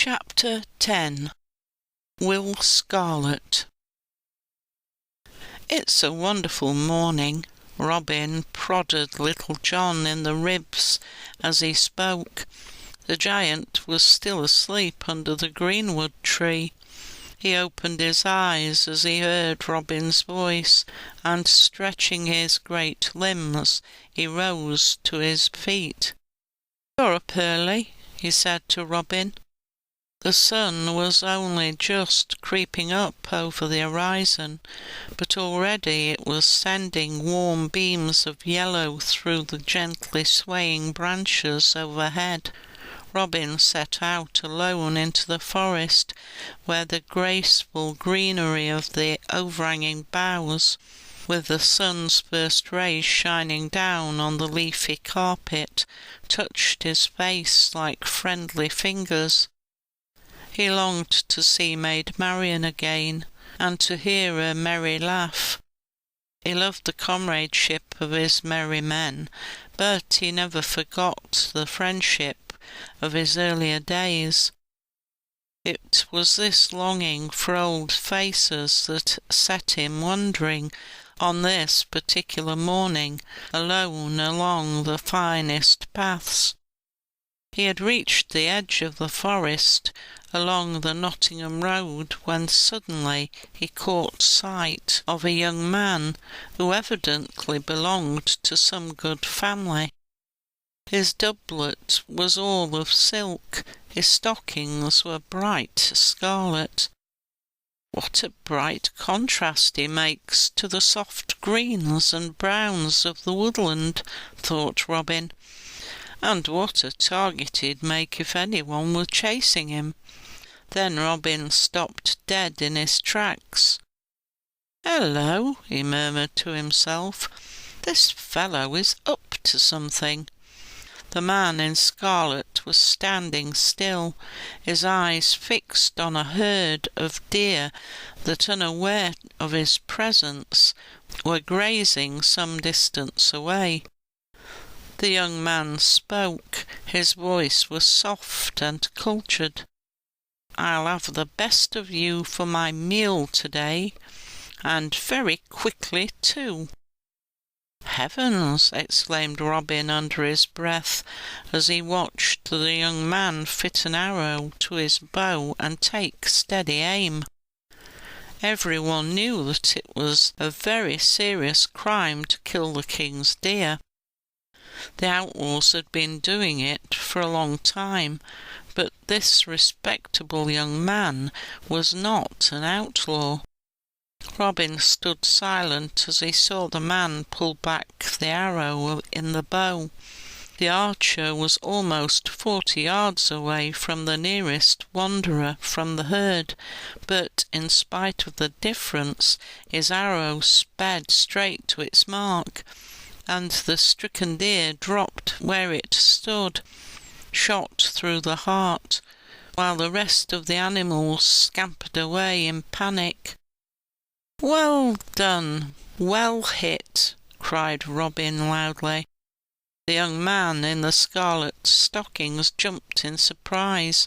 Chapter 10. Will Scarlet. It's a wonderful morning. Robin prodded Little John in the ribs as he spoke. The giant was still asleep under the greenwood tree. He opened his eyes as he heard Robin's voice, and stretching his great limbs, he rose to his feet. "You're up early," he said to Robin. The sun was only just creeping up over the horizon, but already it was sending warm beams of yellow through the gently swaying branches overhead. Robin set out alone into the forest, where the graceful greenery of the overhanging boughs, with the sun's first rays shining down on the leafy carpet, touched his face like friendly fingers. He longed to see Maid Marian again, and to hear her merry laugh. He loved the comradeship of his merry men, but he never forgot the friendship of his earlier days. It was this longing for old faces that set him wandering on this particular morning, alone along the finest paths. He had reached the edge of the forest along the Nottingham road when suddenly he caught sight of a young man who evidently belonged to some good family. His doublet was all of silk, his stockings were bright scarlet. What a bright contrast he makes to the soft greens and browns of the woodland, thought Robin. And what a target he'd make if anyone were chasing him. Then Robin stopped dead in his tracks. "Hello," he murmured to himself, "this fellow is up to something." The man in scarlet was standing still, his eyes fixed on a herd of deer that, unaware of his presence, were grazing some distance away. The young man spoke. His voice was soft and cultured. "I'll have the best of you for my meal today, and very quickly too." "Heavens!" exclaimed Robin under his breath, as he watched the young man fit an arrow to his bow and take steady aim. Everyone knew that it was a very serious crime to kill the king's deer. The outlaws had been doing it for a long time, but this respectable young man was not an outlaw. Robin stood silent as he saw the man pull back the arrow in the bow. The archer was almost 40 yards away from the nearest wanderer from the herd, but in spite of the difference, his arrow sped straight to its mark, and the stricken deer dropped where it stood, shot through the heart, while the rest of the animals scampered away in panic. "Well done, well hit," cried Robin loudly. The young man in the scarlet stockings jumped in surprise.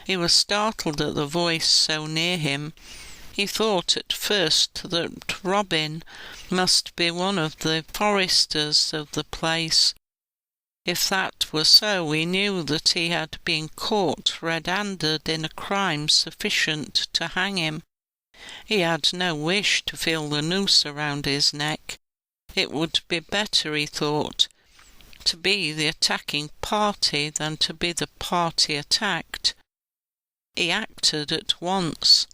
He was startled at the voice so near him. He thought at first that Robin must be one of the foresters of the place. If that were so, he knew that he had been caught red-handed in a crime sufficient to hang him. He had no wish to feel the noose around his neck. It would be better, he thought, to be the attacking party than to be the party attacked. He acted at once.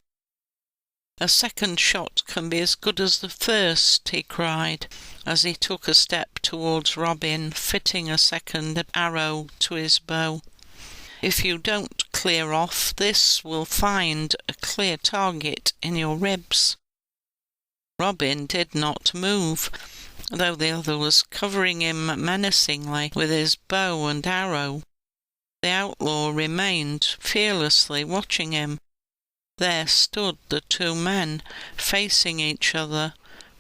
"A second shot can be as good as the first," he cried, as he took a step towards Robin, fitting a second arrow to his bow. "If you don't clear off, this will find a clear target in your ribs." Robin did not move, though the other was covering him menacingly with his bow and arrow. The outlaw remained fearlessly watching him. There stood the two men, facing each other.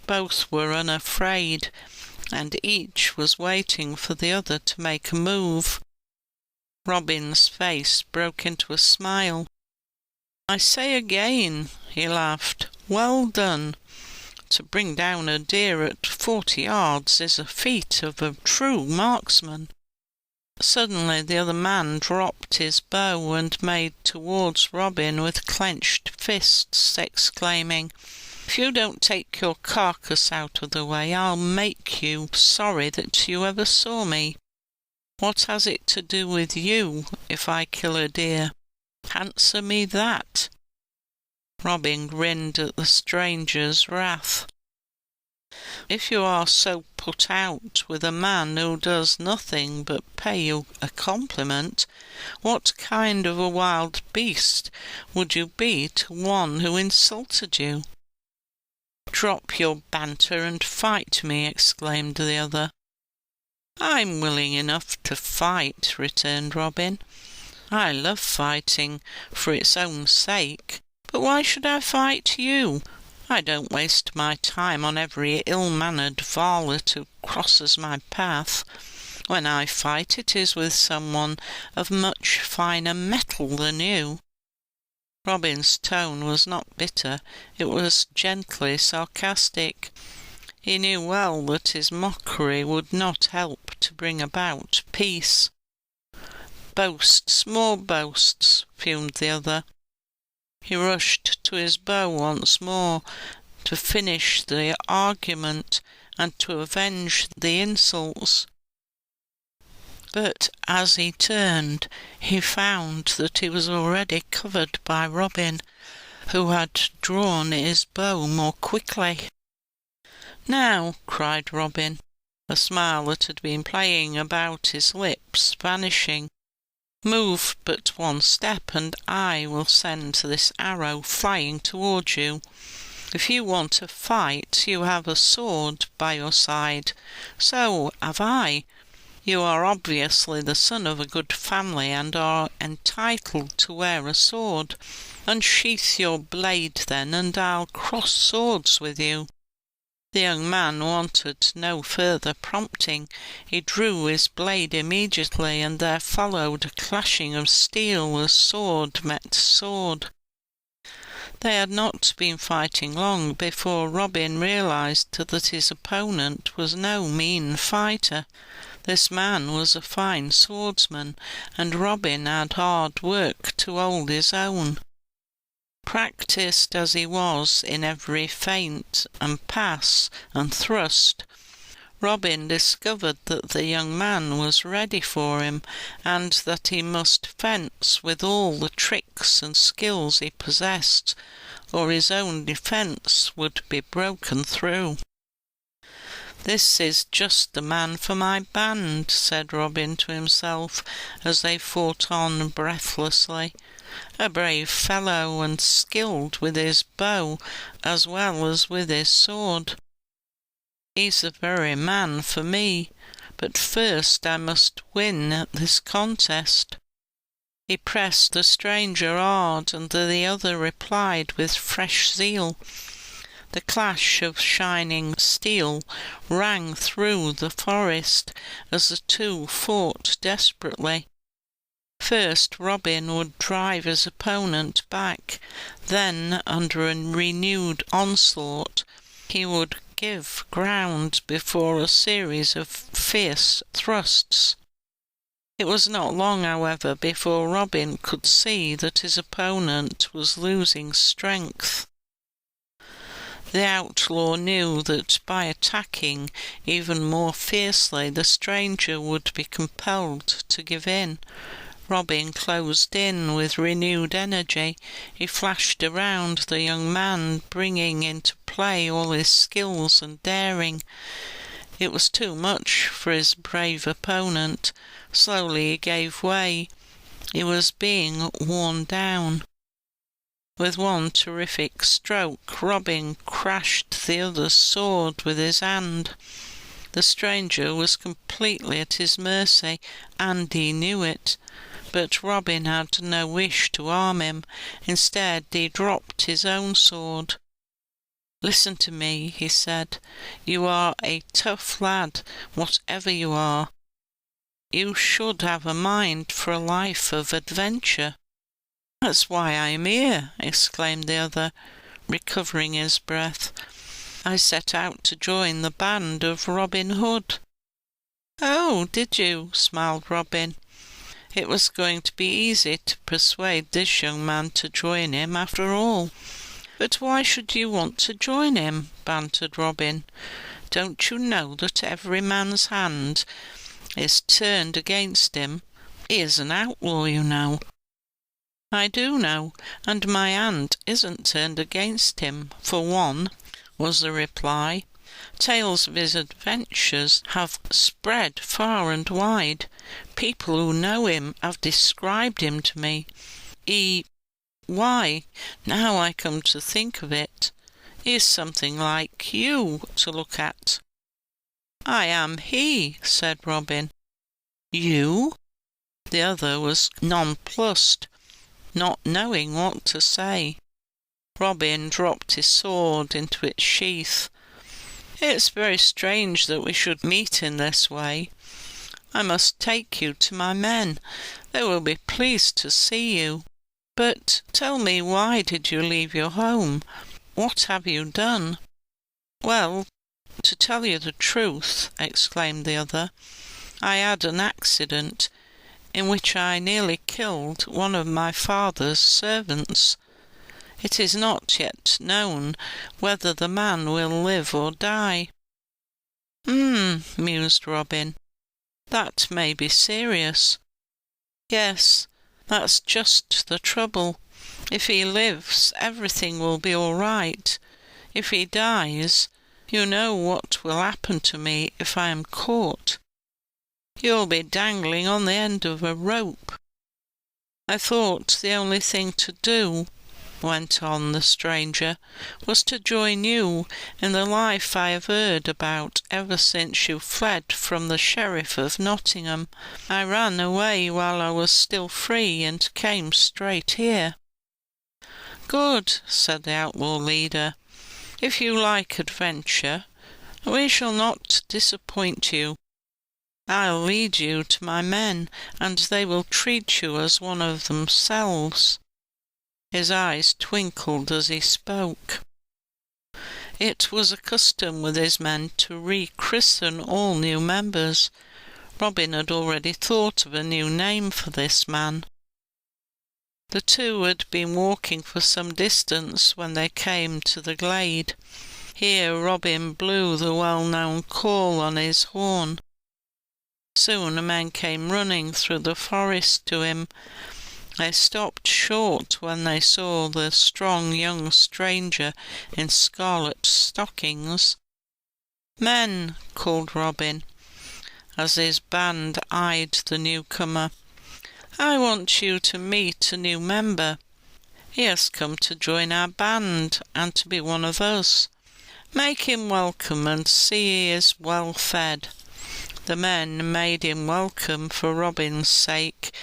Both were unafraid, and each was waiting for the other to make a move. Robin's face broke into a smile. "I say again," he laughed, "well done. To bring down a deer at 40 yards is a feat of a true marksman." Suddenly the other man dropped his bow and made towards Robin with clenched fists, exclaiming, "If you don't take your carcass out of the way, I'll make you sorry that you ever saw me. What has it to do with you if I kill a deer? Answer me that." Robin grinned at the stranger's wrath. "If you are so put out with a man who does nothing but pay you a compliment, what kind of a wild beast would you be to one who insulted you?" "Drop your banter and fight me," exclaimed the other. "I'm willing enough to fight," returned Robin. "I love fighting for its own sake. But why should I fight you? I don't waste my time on every ill-mannered varlet who crosses my path. When I fight, it is with someone of much finer metal than you." Robin's tone was not bitter, it was gently sarcastic. He knew well that his mockery would not help to bring about peace. "Boasts, more boasts," fumed the other. He rushed to his bow once more to finish the argument and to avenge the insults. But as he turned, he found that he was already covered by Robin, who had drawn his bow more quickly. "Now," cried Robin, a smile that had been playing about his lips vanishing, "move but one step, and I will send this arrow flying towards you. If you want a fight, you have a sword by your side. So have I. You are obviously the son of a good family, and are entitled to wear a sword. Unsheath your blade then, and I'll cross swords with you." The young man wanted no further prompting. He drew his blade immediately, and there followed a clashing of steel as sword met sword. They had not been fighting long before Robin realized that his opponent was no mean fighter. This man was a fine swordsman, and Robin had hard work to hold his own. Practised as he was in every feint and pass and thrust, Robin discovered that the young man was ready for him, and that he must fence with all the tricks and skills he possessed, or his own defence would be broken through. "This is just the man for my band," said Robin to himself as they fought on breathlessly. "A brave fellow, and skilled with his bow as well as with his sword. He's the very man for me, but first I must win at this contest." He pressed the stranger hard, and the other replied with fresh zeal. The clash of shining steel rang through the forest as the two fought desperately. First Robin would drive his opponent back, then under a renewed onslaught he would give ground before a series of fierce thrusts. It was not long, however, before Robin could see that his opponent was losing strength. The outlaw knew that by attacking even more fiercely the stranger would be compelled to give in. Robin closed in with renewed energy. He flashed around the young man, bringing into play all his skills and daring. It was too much for his brave opponent. Slowly he gave way. He was being worn down. With one terrific stroke, Robin crashed the other's sword with his hand. The stranger was completely at his mercy, and he knew it. But Robin had no wish to harm him. Instead, he dropped his own sword. "Listen to me," he said. "You are a tough lad, whatever you are. you should have a mind for a life of adventure." "That's why I am here," exclaimed the other, recovering his breath. "I set out to join the band of Robin Hood." "Oh, did you?" smiled Robin. It was going to be easy to persuade this young man to join him after all. "But why should you want to join him?" bantered Robin. "Don't you know that every man's hand is turned against him? He is an outlaw, you know." "I do know, and my hand isn't turned against him, for one," was the reply. "Tales of his adventures have spread far and wide. People who know him have described him to me. Why, now I come to think of it, he is something like you to look at." "I am he," said Robin. "You?" The other was nonplussed, not knowing what to say. Robin dropped his sword into its sheath. "It's very strange that we should meet in this way. I must take you to my men. They will be pleased to see you. But tell me, why did you leave your home? What have you done?" "Well, to tell you the truth," exclaimed the other, "I had an accident in which I nearly killed one of my father's servants. It is not yet known whether the man will live or die." Mused Robin. "That may be serious." "Yes, that's just the trouble. If he lives, everything will be all right. If he dies, you know what will happen to me if I am caught. You'll be dangling on the end of a rope." "I thought the only thing to do," went on the stranger, "was to join you in the life I have heard about ever since you fled from the Sheriff of Nottingham. I ran away while I was still free and came straight here." "Good," said the outlaw leader. "If you like adventure, we shall not disappoint you. I'll lead you to my men, and they will treat you as one of themselves." His eyes twinkled as he spoke. It was a custom with his men to rechristen all new members. Robin had already thought of a new name for this man. The two had been walking for some distance when they came to the glade. Here Robin blew the well-known call on his horn. Soon men came running through the forest to him. They stopped short when they saw the strong young stranger in scarlet stockings. "Men," called Robin, as his band eyed the newcomer, "I want you to meet a new member. He has come to join our band and to be one of us. Make him welcome and see he is well fed." The men made him welcome for Robin's sake.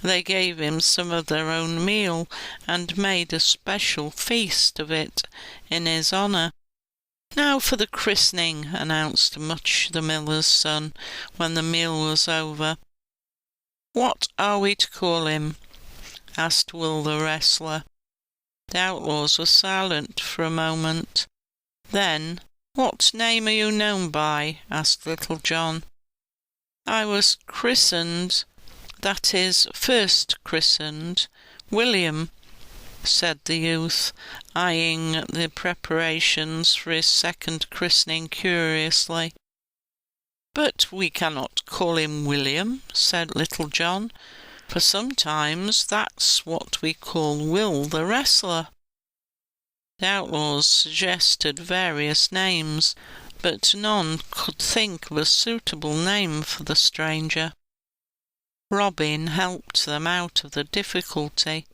They gave him some of their own meal and made a special feast of it in his honour. "Now for the christening," announced Much the miller's son when the meal was over. "What are we to call him?" asked Will the wrestler. The outlaws were silent for a moment. Then, "What name are you known by?" asked Little John. "I was christened, that is, first christened, William," said the youth, eyeing the preparations for his second christening curiously. "But we cannot call him William," said Little John, "for sometimes that's what we call Will the wrestler." The outlaws suggested various names, but none could think of a suitable name for the stranger. Robin helped them out of the difficulty.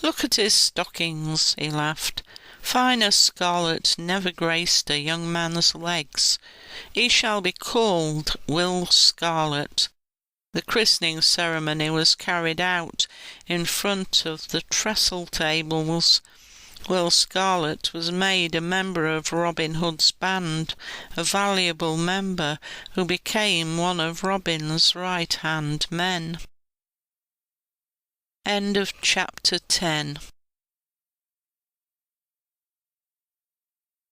"Look at his stockings," he laughed. "Finer scarlet never graced a young man's legs. He shall be called Will Scarlet." The christening ceremony was carried out in front of the trestle tables. Will Scarlet was made a member of Robin Hood's band, a valuable member who became one of Robin's right-hand men. End of chapter 10.